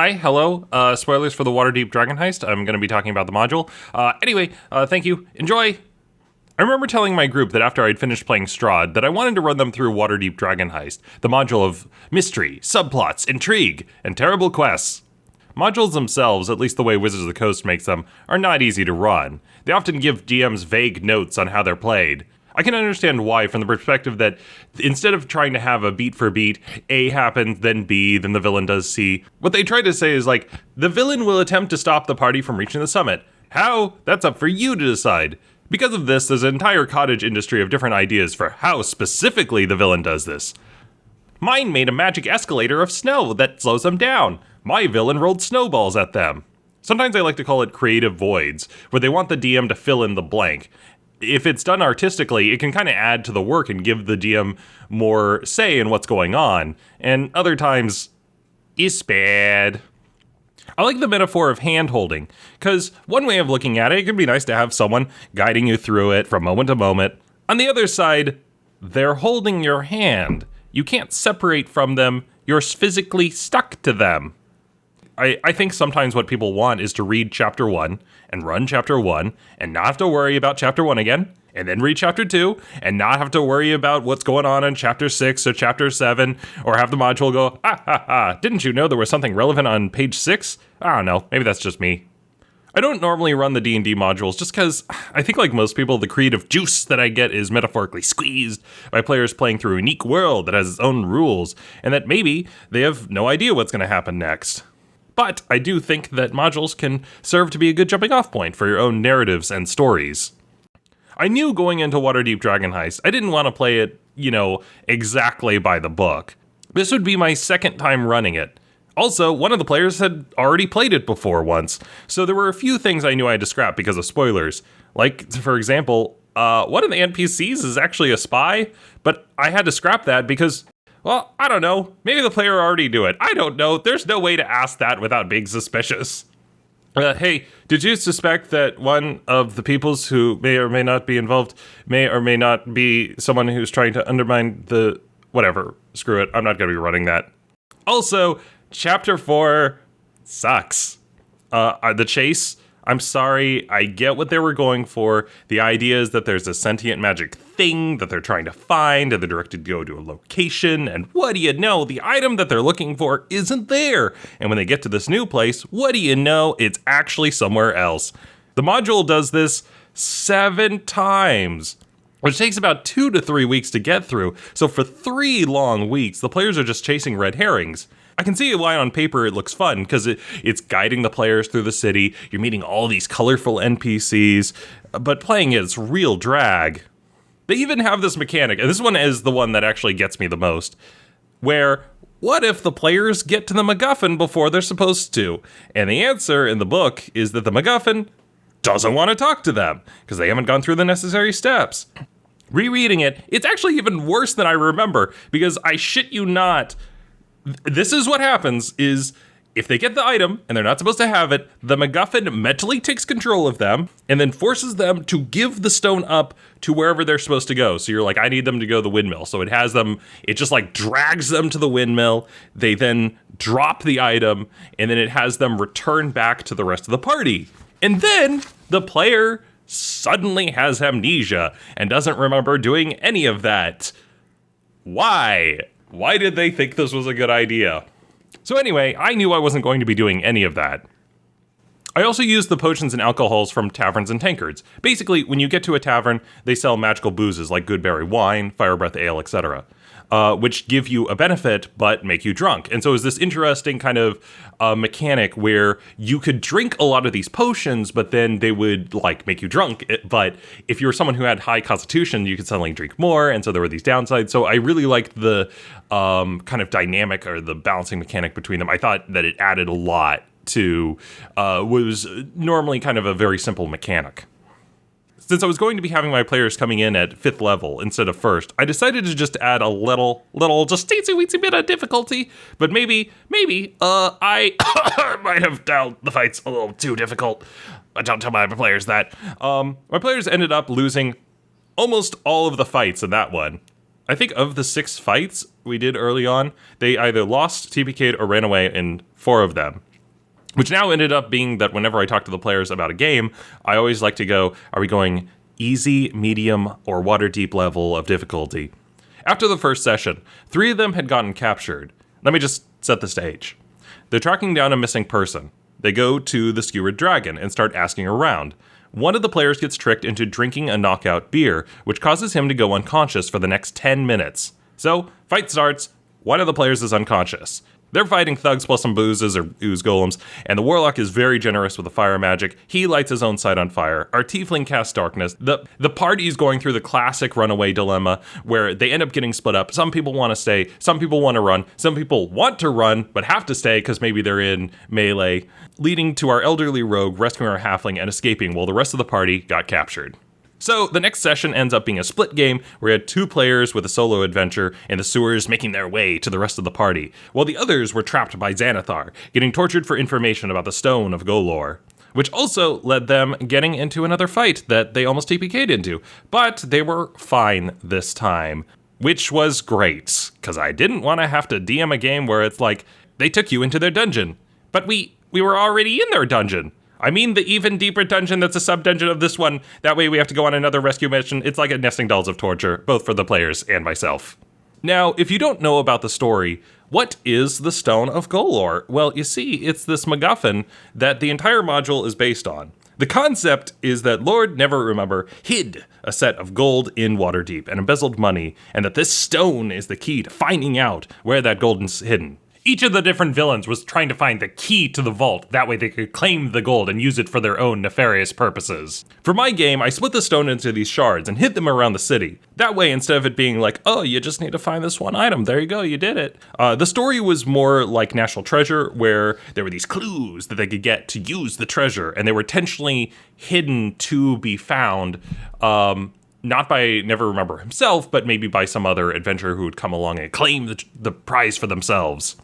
Hi, hello. Spoilers for the Waterdeep Dragon Heist. I'm going to be talking about the module. Anyway, thank you. Enjoy. I remember telling my group that after I'd finished playing Strahd that I wanted to run them through Waterdeep Dragon Heist, the module of mystery, subplots, intrigue, and terrible quests. Modules themselves, at least the way Wizards of the Coast makes them, are not easy to run. They often give DMs vague notes on how they're played. I can understand why from the perspective that instead of trying to have a beat for beat, A happens, then B, then the villain does C, what they try to say is like, the villain will attempt to stop the party from reaching the summit. How? That's up for you to decide. Because of this, there's an entire cottage industry of different ideas for how specifically the villain does this. Mine made a magic escalator of snow that slows them down. My villain rolled snowballs at them. Sometimes I like to call it creative voids, where they want the DM to fill in the blank. If it's done artistically, it can kind of add to the work and give the DM more say in what's going on. And other times, it's bad. I like the metaphor of hand-holding, because one way of looking at it, it can be nice to have someone guiding you through it from moment to moment. On the other side, they're holding your hand. You can't separate from them. You're physically stuck to them. I think sometimes what people want is to read chapter 1 and run chapter 1 and not have to worry about chapter 1 again, and then read chapter 2 and not have to worry about what's going on in chapter 6 or chapter 7, or have the module go, didn't you know there was something relevant on page 6? I don't know, maybe that's just me. I don't normally run the D&D modules just because I think, like most people, the creative juice that I get is metaphorically squeezed by players playing through a unique world that has its own rules, and that maybe they have no idea what's going to happen next. But I do think that modules can serve to be a good jumping off point for your own narratives and stories. I knew going into Waterdeep Dragon Heist, I didn't want to play it, exactly by the book. This would be my second time running it. Also, one of the players had already played it before once, so there were a few things I knew I had to scrap because of spoilers. Like, for example, one of the NPCs is actually a spy, but I had to scrap that because, well, I don't know. Maybe the player already knew it. I don't know. There's no way to ask that without being suspicious. Hey, did you suspect that one of the peoples who may or may not be involved may or may not be someone who's trying to undermine the... Whatever. Screw it. I'm not going to be running that. Also, Chapter 4 sucks. The chase... I'm sorry, I get what they were going for. The idea is that there's a sentient magic thing that they're trying to find, and they're directed to go to a location, and what do you know? The item that they're looking for isn't there. And when they get to this new place, what do you know? It's actually somewhere else. The module does this 7 times, which takes about 2 to 3 weeks to get through. So for 3 long weeks, the players are just chasing red herrings. I can see why on paper it looks fun, because it's guiding the players through the city, you're meeting all these colorful NPCs, but playing it's real drag. They even have this mechanic, and this one is the one that actually gets me the most, where what if the players get to the McGuffin before they're supposed to? And the answer in the book is that the McGuffin doesn't want to talk to them, because they haven't gone through the necessary steps. Rereading it, it's actually even worse than I remember, because I shit you not, this is what happens is if they get the item and they're not supposed to have it, the McGuffin mentally takes control of them and then forces them to give the stone up to wherever they're supposed to go. So you're like, I need them to go to the windmill. So it has them, it just like drags them to the windmill. They then drop the item and then it has them return back to the rest of the party. And then the player suddenly has amnesia and doesn't remember doing any of that. Why? Why did they think this was a good idea? So anyway, I knew I wasn't going to be doing any of that. I also used the potions and alcohols from taverns and tankards. Basically, when you get to a tavern, they sell magical boozes like Goodberry wine, Firebreath ale, etc., which give you a benefit but make you drunk. And so it's this interesting kind of mechanic where you could drink a lot of these potions, but then they would like make you drunk. But if you were someone who had high constitution, you could suddenly drink more. And so there were these downsides. So I really liked the kind of dynamic or the balancing mechanic between them. I thought that it added a lot to what was normally kind of a very simple mechanic. Since I was going to be having my players coming in at 5th level instead of 1st, I decided to just add a little, just teensy-weensy bit of difficulty. But maybe, I might have found the fights a little too difficult. I don't tell my players that. My players ended up losing almost all of the fights in that one. I think of the 6 fights we did early on, they either lost, TPK'd, or ran away in 4 of them. Which now ended up being that whenever I talk to the players about a game, I always like to go, are we going easy, medium, or Waterdeep level of difficulty? After the first session, 3 of them had gotten captured. Let me just set the stage. They're tracking down a missing person. They go to the skewered dragon and start asking around. One of the players gets tricked into drinking a knockout beer, which causes him to go unconscious for the next 10 minutes. So, fight starts. One of the players is unconscious. They're fighting thugs plus some boozes or ooze golems, and the warlock is very generous with the fire magic. He lights his own side on fire. Our tiefling casts darkness. The party is going through the classic runaway dilemma where they end up getting split up. Some people want to stay, some people want to run, some people want to run but have to stay because maybe they're in melee, leading to our elderly rogue rescuing our halfling and escaping while the rest of the party got captured. So the next session ends up being a split game where we had 2 players with a solo adventure in the sewers making their way to the rest of the party, while the others were trapped by Xanathar, getting tortured for information about the Stone of Golor, which also led them getting into another fight that they almost TPK'd into, but they were fine this time, which was great, because I didn't want to have to DM a game where it's like, they took you into their dungeon, but we were already in their dungeon. I mean the even deeper dungeon that's a sub-dungeon of this one. That way we have to go on another rescue mission. It's like a nesting dolls of torture, both for the players and myself. Now, if you don't know about the story, what is the Stone of Golor? Well, you see, it's this McGuffin that the entire module is based on. The concept is that Lord Never Remember hid a set of gold in Waterdeep and embezzled money, and that this stone is the key to finding out where that gold is hidden. Each of the different villains was trying to find the key to the vault, that way they could claim the gold and use it for their own nefarious purposes. For my game, I split the stone into these shards and hid them around the city. That way, instead of it being like, oh, you just need to find this one item, there you go, you did it. The story was more like National Treasure, where there were these clues that they could get to use the treasure, and they were intentionally hidden to be found, not by Never Remember himself, but maybe by some other adventurer who would come along and claim the prize for themselves.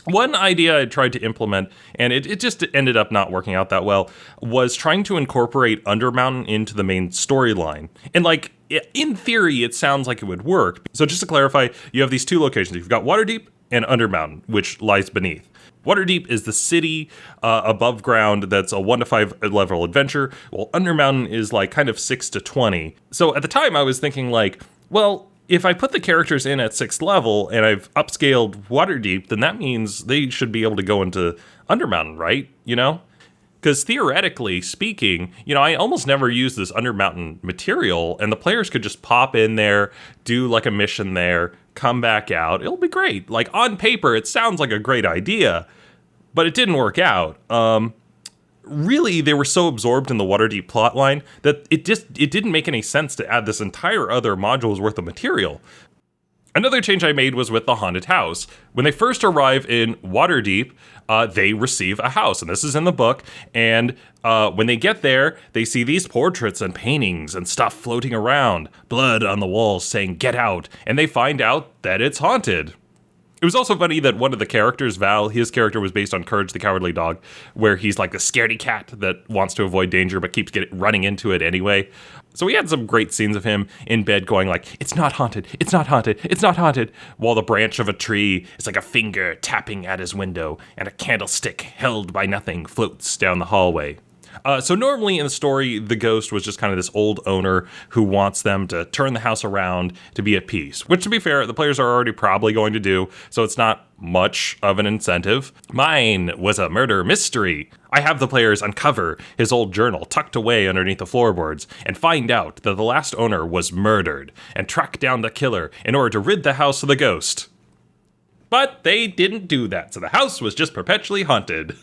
One idea I tried to implement, and it just ended up not working out that well, was trying to incorporate Undermountain into the main storyline. And like, in theory, it sounds like it would work. So just to clarify, you have these 2 locations. You've got Waterdeep and Undermountain, which lies beneath. Waterdeep is the city above ground that's a 1 to 5 level adventure, while Undermountain is like kind of 6 to 20. So at the time I was thinking like, well, if I put the characters in at 6th level and I've upscaled Waterdeep, then that means they should be able to go into Undermountain, right? You know? Because theoretically speaking, you know, I almost never use this Undermountain material, and the players could just pop in there, do like a mission there, come back out. It'll be great. Like on paper, it sounds like a great idea, but it didn't work out. Really, they were so absorbed in the Waterdeep plotline that it didn't make any sense to add this entire other module's worth of material. Another change I made was with the haunted house. When they first arrive in Waterdeep, they receive a house, and this is in the book, and when they get there, they see these portraits and paintings and stuff floating around, blood on the walls saying, "Get out," and they find out that it's haunted. It was also funny that one of the characters, Val, his character was based on Courage the Cowardly Dog, where he's like the scaredy cat that wants to avoid danger but keeps running into it anyway. So we had some great scenes of him in bed going like, "It's not haunted, it's not haunted, it's not haunted," while the branch of a tree is like a finger tapping at his window, and a candlestick held by nothing floats down the hallway. So normally in the story, the ghost was just kind of this old owner who wants them to turn the house around to be at peace, which to be fair, the players are already probably going to do, so it's not much of an incentive. Mine was a murder mystery. I have the players uncover his old journal tucked away underneath the floorboards and find out that the last owner was murdered and track down the killer in order to rid the house of the ghost. But they didn't do that, so the house was just perpetually haunted.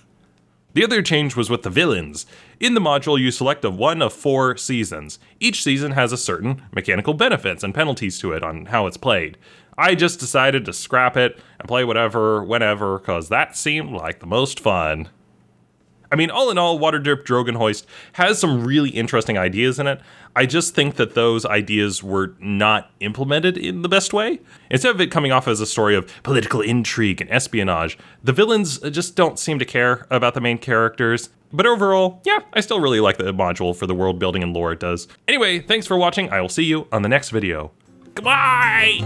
The other change was with the villains. In the module, you select one of 4 seasons. Each season has a certain mechanical benefits and penalties to it on how it's played. I just decided to scrap it and play whatever, whenever, because that seemed like the most fun. I mean, all in all, Waterdeep Dragon Heist has some really interesting ideas in it. I just think that those ideas were not implemented in the best way. Instead of it coming off as a story of political intrigue and espionage, the villains just don't seem to care about the main characters. But overall, yeah, I still really like the module for the world building and lore it does. Anyway, thanks for watching. I will see you on the next video. Goodbye!